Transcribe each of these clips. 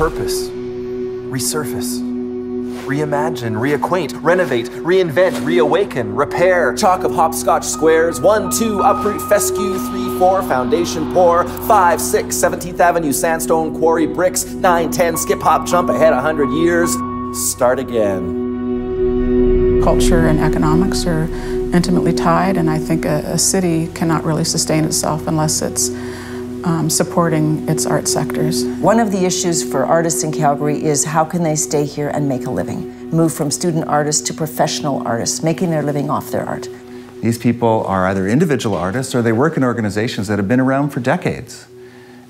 repurpose, resurface, reimagine, reacquaint, renovate, reinvent, reawaken, repair. Chalk of hopscotch squares. 1, 2, uproot, fescue. 3, 4, foundation pour. 5, 6, 17th Avenue, sandstone quarry bricks. 9, 10, skip, hop, jump ahead 100 years. Start again. Culture and economics are intimately tied, and I think a city cannot really sustain itself unless it's supporting its art sectors. One of the issues for artists in Calgary is how can they stay here and make a living? Move from student artists to professional artists, making their living off their art. These people are either individual artists or they work in organizations that have been around for decades.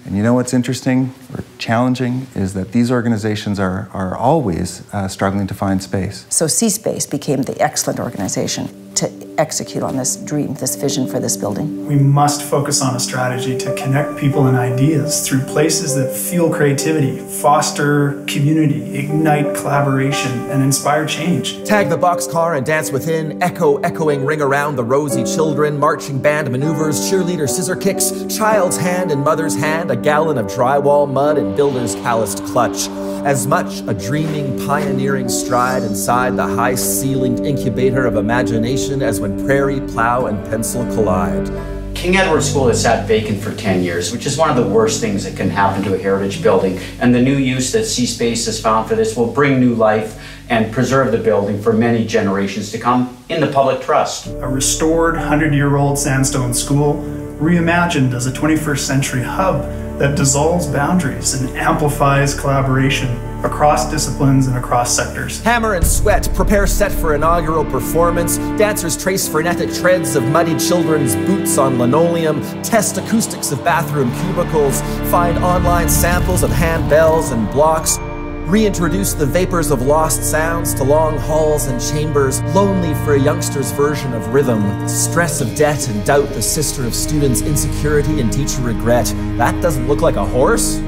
And you know what's interesting or challenging is that these organizations are always struggling to find space. So cSPACE became the excellent organization to execute on this dream, this vision for this building. We must focus on a strategy to connect people and ideas through places that fuel creativity, foster community, ignite collaboration, and inspire change. Tag the boxcar and dance within, echoing ring around the rosy children, marching band maneuvers, cheerleader scissor kicks, child's hand in mother's hand, a gallon of drywall mud in builder's calloused clutch. As much a dreaming, pioneering stride inside the high-ceilinged incubator of imagination as when prairie, plow, and pencil collide. King Edward School has sat vacant for 10 years, which is one of the worst things that can happen to a heritage building. And the new use that cSPACE has found for this will bring new life and preserve the building for many generations to come in the public trust. A restored 100-year-old sandstone school, reimagined as a 21st century hub that dissolves boundaries and amplifies collaboration across disciplines and across sectors. Hammer and sweat, prepare set for inaugural performance. Dancers trace frenetic treads of muddy children's boots on linoleum. Test acoustics of bathroom cubicles. Find online samples of handbells and blocks. Reintroduce the vapors of lost sounds to long halls and chambers, lonely for a youngster's version of rhythm. The stress of debt and doubt, the sister of students' insecurity and teacher regret. That doesn't look like a horse?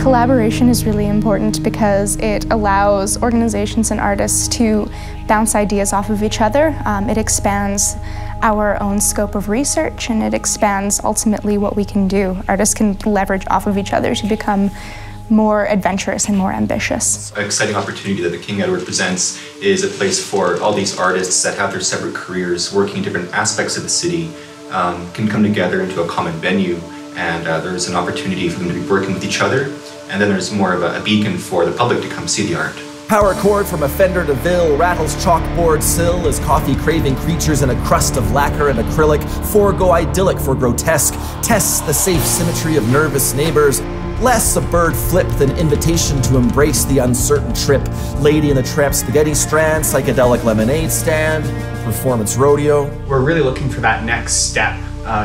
Collaboration is really important because it allows organizations and artists to bounce ideas off of each other. It expands our own scope of research, and it expands ultimately what we can do. Artists can leverage off of each other to become more adventurous and more ambitious. An exciting opportunity that the King Edward presents is a place for all these artists that have their separate careers, working in different aspects of the city, can come together into a common venue, and there's an opportunity for them to be working with each other, and then there's more of a beacon for the public to come see the art. Power cord from a fender to Ville, rattles chalkboard sill as coffee-craving creatures in a crust of lacquer and acrylic forego idyllic for grotesque, tests the safe symmetry of nervous neighbors. Less a bird flip than invitation to embrace the uncertain trip. Lady in the Tramp spaghetti strand, psychedelic lemonade stand, performance rodeo. We're really looking for that next step,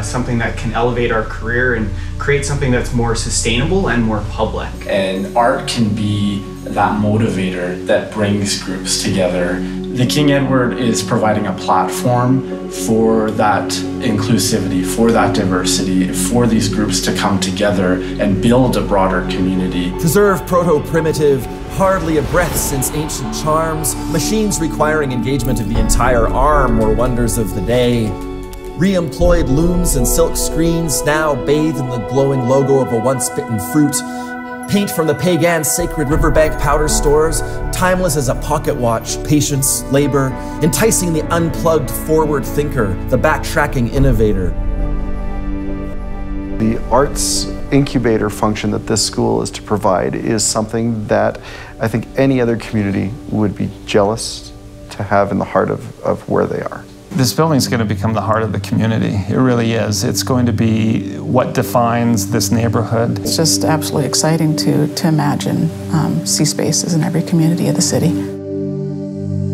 something that can elevate our career and create something that's more sustainable and more public. And art can be that motivator that brings groups together. The King Edward is providing a platform for that inclusivity, for that diversity, for these groups to come together and build a broader community. Preserve proto-primitive, hardly a breath since ancient charms, machines requiring engagement of the entire arm were wonders of the day. Re-employed looms and silk screens now bathed in the glowing logo of a once-bitten fruit. Paint from the pagan sacred riverbank powder stores, timeless as a pocket watch, patience, labor, enticing the unplugged forward thinker, the backtracking innovator. The arts incubator function that this school is to provide is something that I think any other community would be jealous to have in the heart of where they are. This building is going to become the heart of the community. It really is. It's going to be what defines this neighborhood. It's just absolutely exciting to imagine cSPACEs in every community of the city.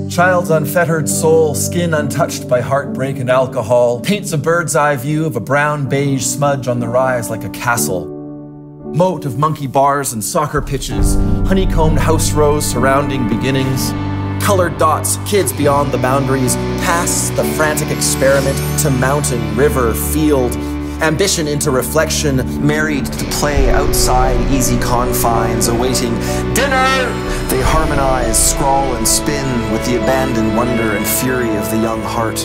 Child's unfettered soul, skin untouched by heartbreak and alcohol, paints a bird's eye view of a brown beige smudge on the rise like a castle. Moat of monkey bars and soccer pitches, honeycombed house rows surrounding beginnings. Colored dots, kids beyond the boundaries, past the frantic experiment to mountain, river, field. Ambition into reflection, married to play outside easy confines, awaiting dinner. They harmonize, scrawl and spin with the abandoned wonder and fury of the young heart.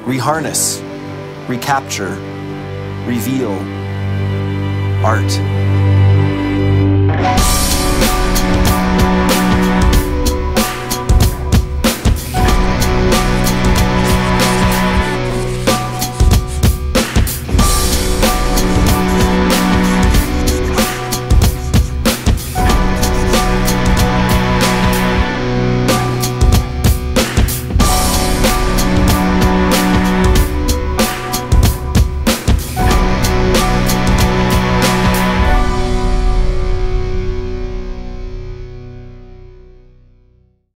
Reharness, recapture, reveal, art. Bye.